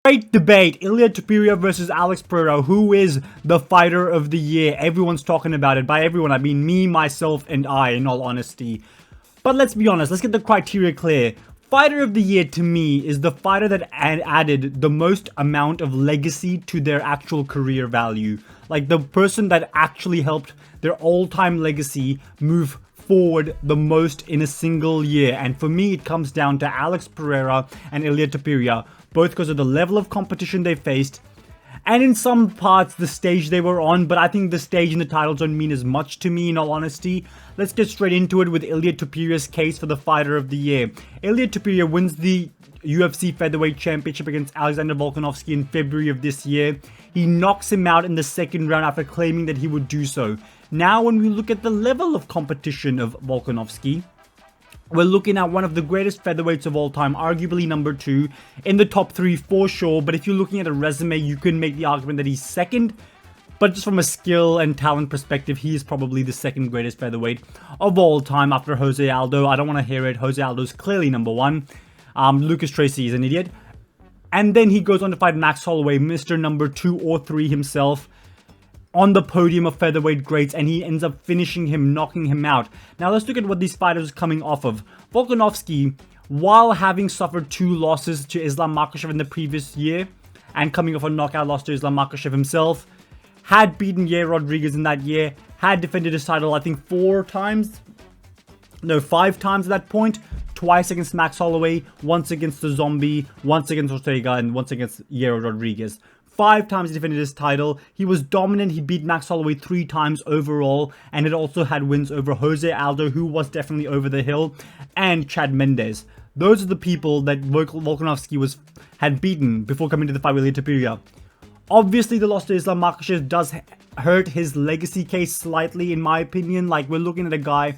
Great debate. Ilia Topuria versus Alex Pereira. Who is the fighter of the year? Everyone's talking about it. By everyone, I mean me, myself, and I, in all honesty. But let's be honest. Let's get the criteria clear. Fighter of the year to me is the fighter that added the most amount of legacy to their actual career value. Like the person that actually helped their all-time legacy move forward the most in a single year. And for me, it comes down to Alex Pereira and Ilia Topuria. Both because of the level of competition they faced, and in some parts the stage they were on, but I think the stage and the titles don't mean as much to me, in all honesty. Let's get straight into it with Ilia Topuria's case for the fighter of the year. Ilia Topuria wins the UFC Featherweight Championship against Alexander Volkanovski in February of this year. He knocks him out in the second round after claiming that he would do so. Now, when we look at the level of competition of Volkanovski, we're looking at one of the greatest featherweights of all time, arguably number 2, in the top 3 for sure. But if you're looking at a resume, you can make the argument that he's second. But just from a skill and talent perspective, he is probably the second greatest featherweight of all time after Jose Aldo. I don't want to hear it. Jose Aldo's clearly number 1. Lucas Tracy is an idiot. And then he goes on to fight Max Holloway, Mr. number 2 or 3 himself, on the podium of featherweight greats, and he ends up finishing him, knocking him out. Now let's look at what these fighters are coming off of. Volkanovski, while having suffered 2 losses to Islam Makhachev in the previous year, and coming off a knockout loss to Islam Makhachev himself, had beaten Yair Rodriguez in that year, had defended his title I think 5 times at that point. Twice against Max Holloway, once against the Zombie, once against Ortega, and once against Yair Rodriguez. 5 times he defended his title. He was dominant. He beat Max Holloway 3 times overall, and it also had wins over Jose Aldo, who was definitely over the hill, and Chad Mendes. Those are the people that Volkanovski had beaten before coming to the fight with Ilia Topuria. Obviously, the loss to Islam Makhachev does hurt his legacy case slightly, in my opinion. Like, we're looking at a guy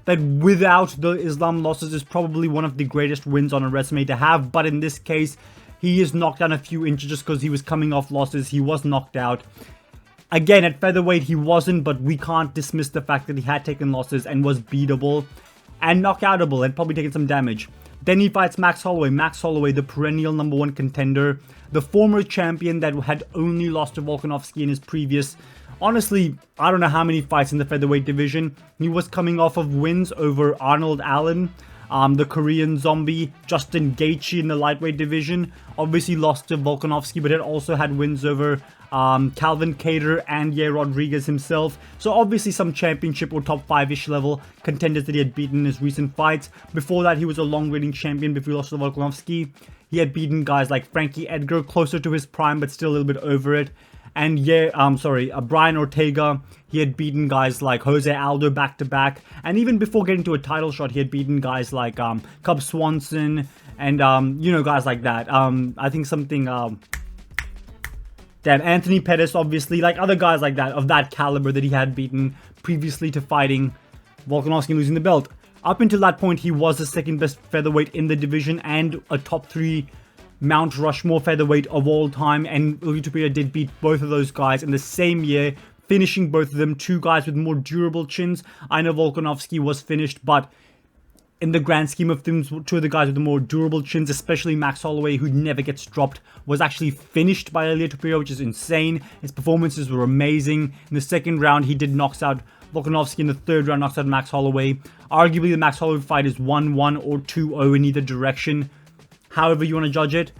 that without the Islam losses is probably one of the greatest wins on a resume to have, but in this case, he is knocked down a few inches just because he was coming off losses. He was knocked out. Again, at featherweight, he wasn't, but we can't dismiss the fact that he had taken losses and was beatable and knockoutable and probably taken some damage. Then he fights Max Holloway. Max Holloway, the perennial number 1 contender, the former champion that had only lost to Volkanovski in his previous, honestly, I don't know how many fights in the featherweight division. He was coming off of wins over Arnold Allen, the Korean Zombie, Justin Gaethje in the lightweight division. Obviously lost to Volkanovski, but it also had wins over Calvin Kattar and Yair Rodriguez himself. So obviously some championship or top 5-ish level contenders that he had beaten in his recent fights. Before that, he was a long-reigning champion before he lost to Volkanovski. He had beaten guys like Frankie Edgar, closer to his prime, but still a little bit over it. And Brian Ortega, he had beaten guys like Jose Aldo back-to-back. And even before getting to a title shot, he had beaten guys like Cub Swanson and, guys like that. I think something, Anthony Pettis, obviously. Like other guys like that, of that caliber that he had beaten previously to fighting Volkanovski and losing the belt. Up until that point, he was the second best featherweight in the division and a top 3 Mount Rushmore featherweight of all time, and Ilia Topuria did beat both of those guys in the same year, finishing both of them. 2 guys with more durable chins. I know Volkanovski was finished, but in the grand scheme of things, 2 of the guys with the more durable chins, especially Max Holloway, who never gets dropped, was actually finished by Ilia Topuria, which is insane. His performances were amazing. In the second round, he did knocks out Volkanovski. In the third round, knocks out Max Holloway. Arguably, the Max Holloway fight is 1-1 or 2-0 in either direction, however you want to judge it.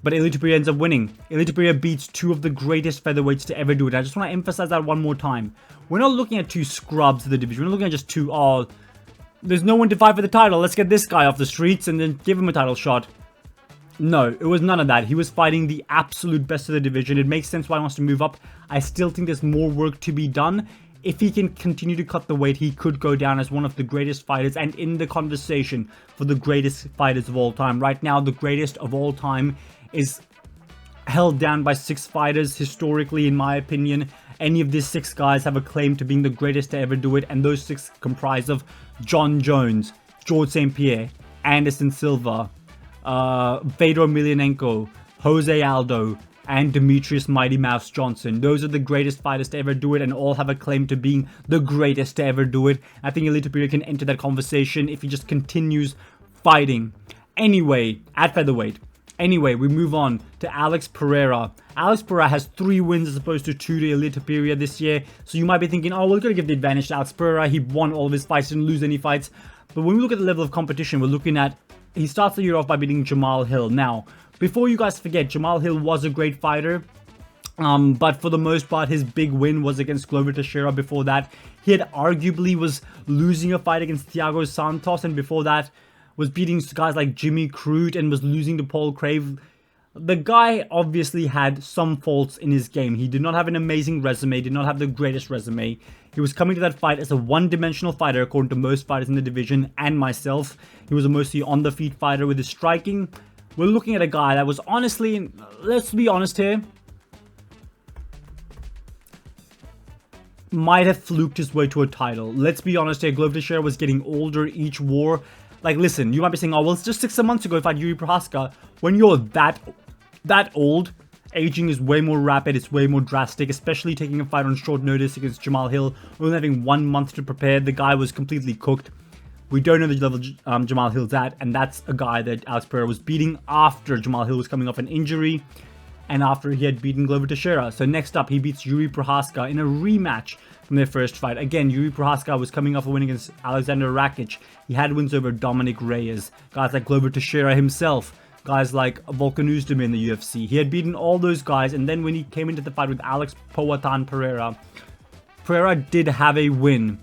But Ilia Topuria ends up winning. Ilia Topuria beats 2 of the greatest featherweights to ever do it. I just want to emphasize that one more time. We're not looking at 2 scrubs of the division. We're not looking at just 2, there's no one to fight for the title. Let's get this guy off the streets and then give him a title shot. No, it was none of that. He was fighting the absolute best of the division. It makes sense why he wants to move up. I still think there's more work to be done. If he can continue to cut the weight, he could go down as one of the greatest fighters and in the conversation for the greatest fighters of all time. Right now, the greatest of all time is held down by 6 fighters historically, in my opinion. Any of these 6 guys have a claim to being the greatest to ever do it, and those 6 comprise of John Jones, George St. Pierre, Anderson Silva, Fedor Emelianenko, Jose Aldo, and Demetrius Mighty Mouse Johnson. Those are the greatest fighters to ever do it, and all have a claim to being the greatest to ever do it. I think Ilia Topuria can enter that conversation if he just continues fighting. Anyway, at featherweight, Anyway, we move on to Alex Pereira. Alex Pereira has 3 wins as opposed to 2 to Ilia Topuria this year. So you might be thinking, oh, we're going to give the advantage to Alex Pereira. He won all of his fights, didn't lose any fights. But when we look at the level of competition, we're looking at, he starts the year off by beating Jamal Hill. Now, before you guys forget, Jamal Hill was a great fighter. But for the most part, his big win was against Glover Teixeira. Before that, he had arguably was losing a fight against Thiago Santos. And before that, was beating guys like Jimmy Crute and was losing to Paul Crave. The guy obviously had some faults in his game. He did not have an amazing resume, did not have the greatest resume. He was coming to that fight as a one-dimensional fighter, according to most fighters in the division and myself. He was a mostly on-the-feet fighter with his striking. We're looking at a guy that was honestly, let's be honest here, might have fluked his way to a title. Let's be honest here, Glover Teixeira was getting older each war. Like, listen, you might be saying, oh, well, it's just 6 months ago if I Yuri Prohaska. When you're that old, aging is way more rapid, it's way more drastic, especially taking a fight on short notice against Jamal Hill, only having 1 month to prepare. The guy was completely cooked. We don't know the level Jamal Hill's at, and that's a guy that Alex Pereira was beating after Jamal Hill was coming off an injury and after he had beaten Glover Teixeira. So next up, he beats Yuri Prohaska in a rematch from their first fight. Again, Yuri Prohaska was coming off a win against Alexander Rakic. He had wins over Dominic Reyes, guys like Glover Teixeira himself, guys like Volkan Oezdemir in the UFC. He had beaten all those guys, and then when he came into the fight with Alex Powhatan Pereira, Pereira did have a win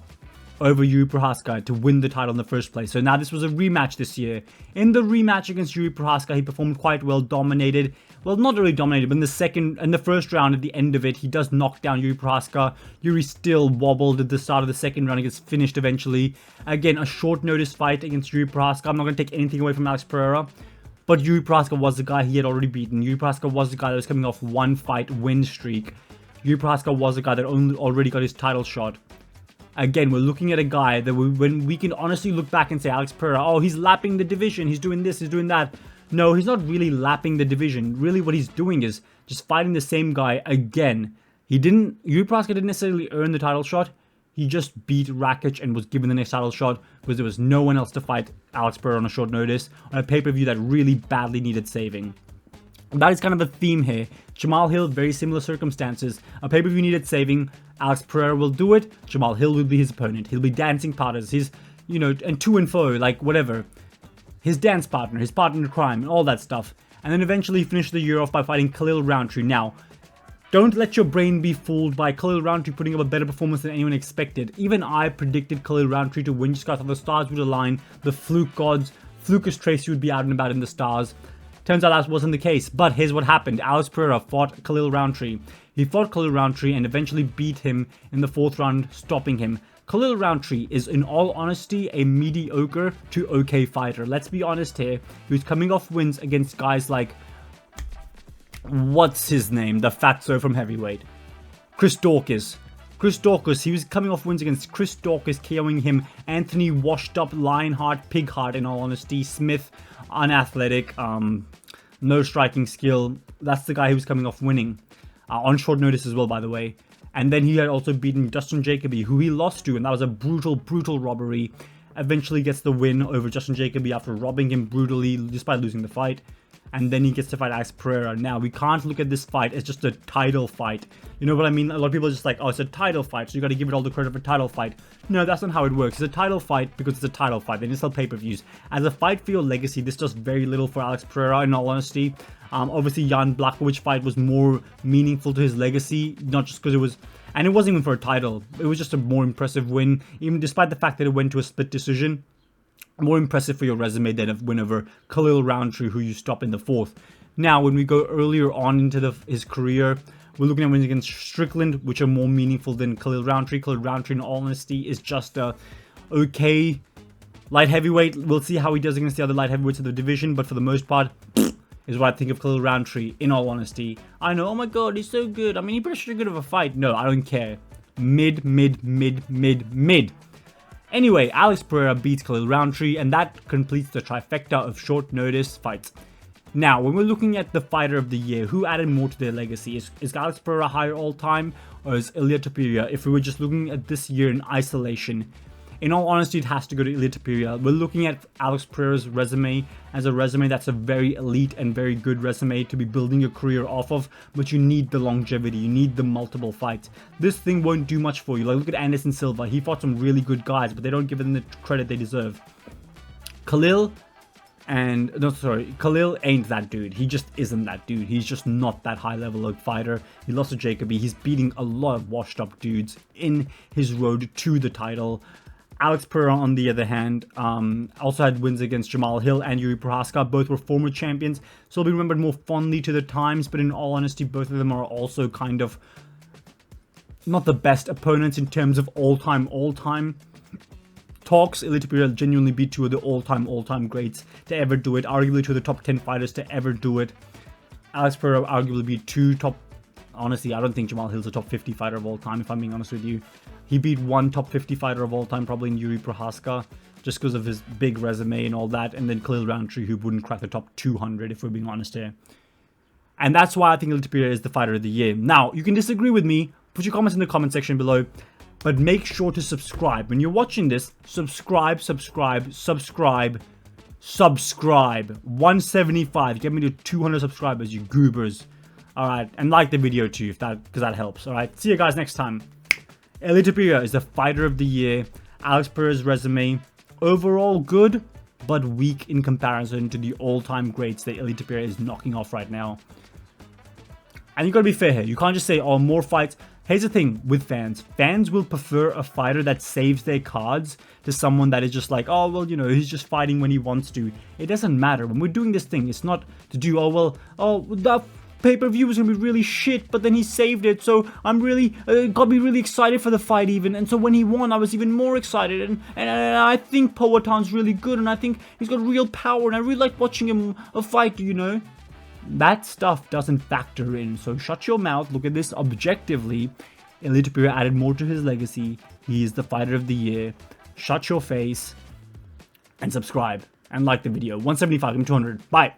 over Yuri Prohaska to win the title in the first place. So now this was a rematch this year. In the rematch against Yuri Prohaska, he performed quite well, dominated. Well, not really dominated, but in the first round, at the end of it, he does knock down Yuri Prohaska. Yuri still wobbled at the start of the second round. He gets finished eventually. Again, a short notice fight against Yuri Prohaska. I'm not going to take anything away from Alex Pereira, but Yuri Prohaska was the guy he had already beaten. Yuri Prohaska was the guy that was coming off 1 fight win streak. Yuri Prohaska was the guy that already got his title shot. Again, we're looking at a guy that when we can honestly look back and say, Alex Pereira, oh, he's lapping the division, he's doing this, he's doing that. No, he's not really lapping the division. Really what he's doing is just fighting the same guy again. Yuri Prohaska didn't necessarily earn the title shot. He just beat Rakic and was given the next title shot because there was no one else to fight Alex Pereira on a short notice on a pay-per-view that really badly needed saving. That is kind of a theme here. Jamal Hill, very similar circumstances. A pay-per-view needed saving. Alex Pereira will do it. Jamal Hill will be his opponent. He'll be dancing partners. He's, and to and fro, like whatever. His dance partner, his partner in crime, and all that stuff. And then eventually finish the year off by fighting Khalil Rountree. Now, don't let your brain be fooled by Khalil Rountree putting up a better performance than anyone expected. Even I predicted Khalil Rountree to win just because I thought the stars would align. The fluke gods, Flukus Tracy would be out and about in the stars. Turns out that wasn't the case, but here's what happened. Alex Pereira fought Khalil Rountree. He fought Khalil Rountree and eventually beat him in the 4th round, stopping him. Khalil Rountree is, in all honesty, a mediocre to okay fighter. Let's be honest here. He was coming off wins against guys like, what's his name? The fatso from heavyweight. Chris Daukaus. He was coming off wins against Chris Daukaus, KOing him. Anthony washed up, Lionheart, Pigheart, in all honesty. Smith, unathletic, no striking skill. That's the guy who was coming off winning. On short notice as well, by the way. And then he had also beaten Justin Jacoby, who he lost to, and that was a brutal robbery. Eventually gets the win over Justin Jacoby after robbing him brutally, despite losing the fight. And then he gets to fight Alex Pereira. Now, we can't look at this fight as just a title fight. You know what I mean? A lot of people are just like, oh, it's a title fight, so you gotta give it all the credit for title fight. No, that's not how it works. It's a title fight because it's a title fight. They didn't sell pay-per-views. As a fight for your legacy, this does very little for Alex Pereira, in all honesty. Obviously, Jan Blachowicz fight was more meaningful to his legacy, not just because it was... And it wasn't even for a title. It was just a more impressive win, even despite the fact that it went to a split decision. More impressive for your resume than a win over Khalil Rountree, who you stop in the 4th. Now, when we go earlier on into his career, we're looking at wins against Strickland, which are more meaningful than Khalil Rountree. Khalil Rountree, in all honesty, is just a okay light heavyweight. We'll see how he does against the other light heavyweights of the division, but for the most part, is what I think of Khalil Rountree, in all honesty. I know, oh my god, he's so good. I mean, he put a pretty good of a fight. No, I don't care. Mid. Anyway, Alex Pereira beats Khalil Rountree, and that completes the trifecta of short notice fights. Now, when we're looking at the fighter of the year, who added more to their legacy? Is Alex Pereira higher all time, or is Ilia Topuria? If we were just looking at this year in isolation, In all honesty, it has to go to Ilia Topuria. We're looking at Alex Pereira's resume as a resume that's a very elite and very good resume to be building your career off of, but you need the longevity, you need the multiple fights. This thing won't do much for you. Like, look at Anderson Silva. He fought some really good guys, but they don't give them the credit they deserve. Khalil ain't that dude. He just isn't that dude. He's just not that high level of fighter. He lost to Jacoby. He's beating a lot of washed up dudes in his road to the title. Alex Pereira, on the other hand, also had wins against Jamal Hill and Yuri Prohaska. Both were former champions, so they'll be remembered more fondly to the times, but in all honesty, both of them are also kind of not the best opponents in terms of all-time talks. Ilia Topuria genuinely beat two of the all-time greats to ever do it. Arguably two of the top 10 fighters to ever do it. Alex Pereira arguably beat two top... Honestly, I don't think Jamal Hill's a top 50 fighter of all time, if I'm being honest with you. He beat one top 50 fighter of all time, probably in Yuri Prohaska, just because of his big resume and all that. And then Khalil Roundtree, who wouldn't crack the top 200, if we're being honest here. And that's why I think Ilia Topuria is the fighter of the year. Now, you can disagree with me. Put your comments in the comment section below. But make sure to subscribe. When you're watching this, subscribe. 175. Get me to 200 subscribers, you goobers. Alright, and like the video too, because that helps. Alright, see you guys next time. Ilia Topuria is the fighter of the year. Alex Pereira's resume, overall good, but weak in comparison to the all-time greats that Ilia Topuria is knocking off right now. And you gotta be fair here. You can't just say, oh, more fights. Here's the thing with fans. Fans will prefer a fighter that saves their cards to someone that is just like, oh, well, you know, he's just fighting when he wants to. It doesn't matter. When we're doing this thing, it's not to do, oh, well, oh, that pay-per-view was going to be really shit, but then he saved it, so I'm really, got to be really excited for the fight even. And so when he won, I was even more excited. And I think Poatan's really good, and I think he's got real power, and I really like watching him fight, you know. That stuff doesn't factor in, so shut your mouth, look at this objectively. Ilia Topuria added more to his legacy. He is the fighter of the year. Shut your face and subscribe and like the video. 175, I'm 200. Bye.